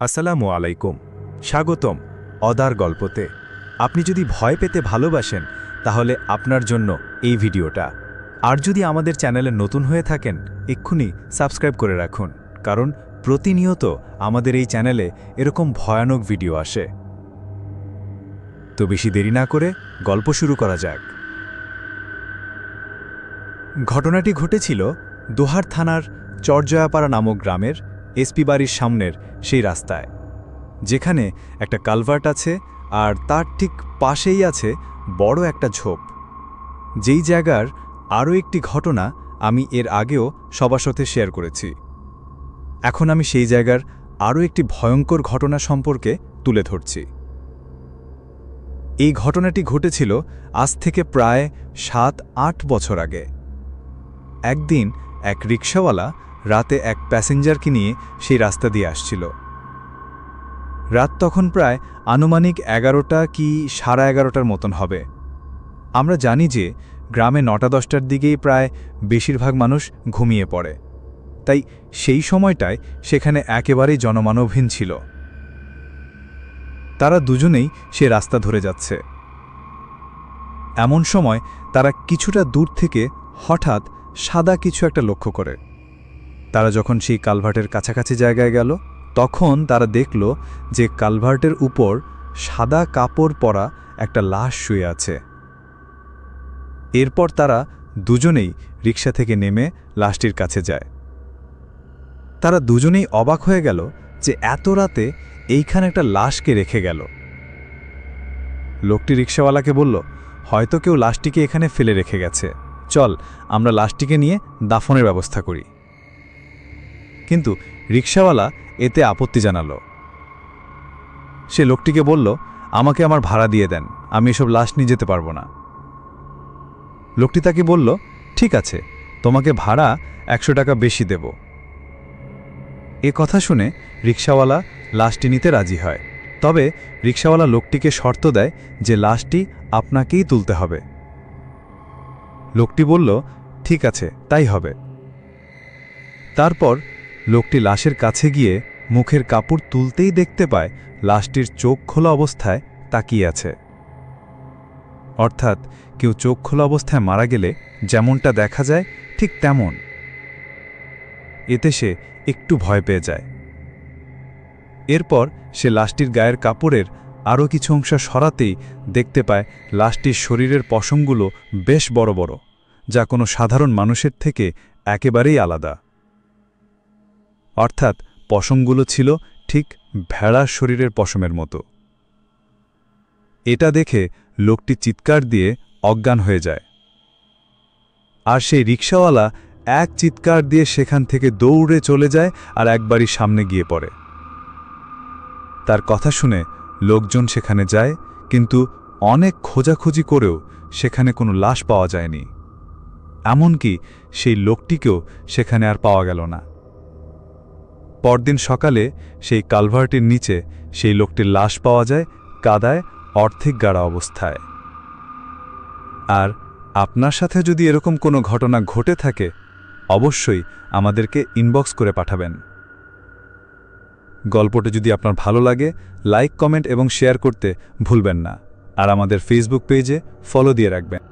আসসালামু আলাইকুম, স্বাগতম অদার গল্পতে। আপনি যদি ভয় পেতে ভালোবাসেন তাহলে আপনার জন্য এই ভিডিওটা। আর যদি আমাদের চ্যানেলে নতুন হয়ে থাকেন এক্ষুনি সাবস্ক্রাইব করে রাখুন, কারণ প্রতিনিয়ত আমাদের এই চ্যানেলে এরকম ভয়ানক ভিডিও আসে। তো বেশি দেরি না করে গল্প শুরু করা যাক। ঘটনাটি ঘটেছিল দোহার থানার চরজয়াপাড়া নামক গ্রামের এসপি বাড়ির সামনের সেই রাস্তায়, যেখানে একটা কালভার্ট আছে আর তার ঠিক পাশেই আছে বড় একটা ঝোপ। যেই জায়গার আরও একটি ঘটনা আমি এর আগেও সবার সাথে শেয়ার করেছি। এখন আমি সেই জায়গার আরও একটি ভয়ঙ্কর ঘটনা সম্পর্কে তুলে ধরছি। এই ঘটনাটি ঘটেছিল আজ থেকে প্রায় 7-8 বছর আগে। একদিন এক রিকশাওয়ালা রাতে এক প্যাসেঞ্জারকে নিয়ে সেই রাস্তা দিয়ে আসছিল। রাত তখন প্রায় আনুমানিক 11টা কি 11:30টার মতন হবে। আমরা জানি যে গ্রামে 9টা-10টার দিকেই প্রায় বেশিরভাগ মানুষ ঘুমিয়ে পড়ে, তাই সেই সময়টায় সেখানে একেবারেই জনমানবহীন ছিল। তারা দুজনেই সে রাস্তা ধরে যাচ্ছে। এমন সময় তারা কিছুটা দূর থেকে হঠাৎ সাদা কিছু একটা লক্ষ্য করে। তারা যখন সেই কালভার্টের কাছাকাছি জায়গায় গেল, তখন তারা দেখল যে কালভার্টের উপর সাদা কাপড় পরা একটা লাশ শুয়ে আছে। এরপর তারা দুজনেই রিকশা থেকে নেমে লাশটির কাছে যায়। তারা দুজনেই অবাক হয়ে গেল যে এত রাতে এইখানে একটা লাশকে রেখে গেল। লোকটি রিকশাওয়ালাকে বলল, হয়তো কেউ লাশটিকে এখানে ফেলে রেখে গেছে, চল আমরা লাশটিকে নিয়ে দাফনের ব্যবস্থা করি। কিন্তু রিকশাওয়ালা এতে আপত্তি জানালো। সে লোকটিকে বলল, আমাকে আমার ভাড়া দিয়ে দেন, আমি এসব লাশ নিয়ে যেতে পারবো না। লোকটি তাকে বলল, ঠিক আছে, তোমাকে ভাড়া 100 টাকা বেশি দেব। এ কথা শুনে রিকশাওয়ালা লাশটি নিতে রাজি হয়, তবে রিকশাওয়ালা লোকটিকে শর্ত দেয় যে লাশটি আপনাকেই তুলতে হবে। লোকটি বলল, ঠিক আছে, তাই হবে। তারপর লোকটি লাশের কাছে গিয়ে মুখের কাপড় তুলতেই দেখতে পায় লাশটির চোখ খোলা অবস্থায় তাকিয়ে আছে। অর্থাৎ কেউ চোখ খোলা অবস্থায় মারা গেলে যেমনটা দেখা যায় ঠিক তেমন। এতে সে একটু ভয় পেয়ে যায়। এরপর সে লাশটির গায়ের কাপড়ের আরও কিছু অংশ সরাতেই দেখতে পায় লাশটির শরীরের পশমগুলো বেশ বড় বড়, যা কোনো সাধারণ মানুষের থেকে একেবারেই আলাদা। অর্থাৎ পশমগুলো ছিল ঠিক ভেড়ার শরীরের পশমের মতো। এটা দেখে লোকটি চিৎকার দিয়ে অজ্ঞান হয়ে যায়। আর সেই রিকশাওয়ালা এক চিৎকার দিয়ে সেখান থেকে দৌড়ে চলে যায় আর একবারই সামনে গিয়ে পড়ে। তার কথা শুনে লোকজন সেখানে যায়, কিন্তু অনেক খোঁজাখুঁজি করেও সেখানে কোনো লাশ পাওয়া যায়নি। এমনকি সেই লোকটিকেও সেখানে আর পাওয়া গেল না। পরদিন সকালে সেই কালভার্টের নিচে সেই লোকটির লাশ পাওয়া যায় কাদায় অর্ধেক গাড়া অবস্থায়। আর আপনার সাথে যদি এরকম কোনো ঘটনা ঘটে থাকে অবশ্যই আমাদেরকে ইনবক্স করে পাঠাবেন। গল্পটা যদি আপনার ভালো লাগে লাইক, কমেন্ট এবং শেয়ার করতে ভুলবেন না। আর আমাদের ফেসবুক পেজে ফলো দিয়ে রাখবেন।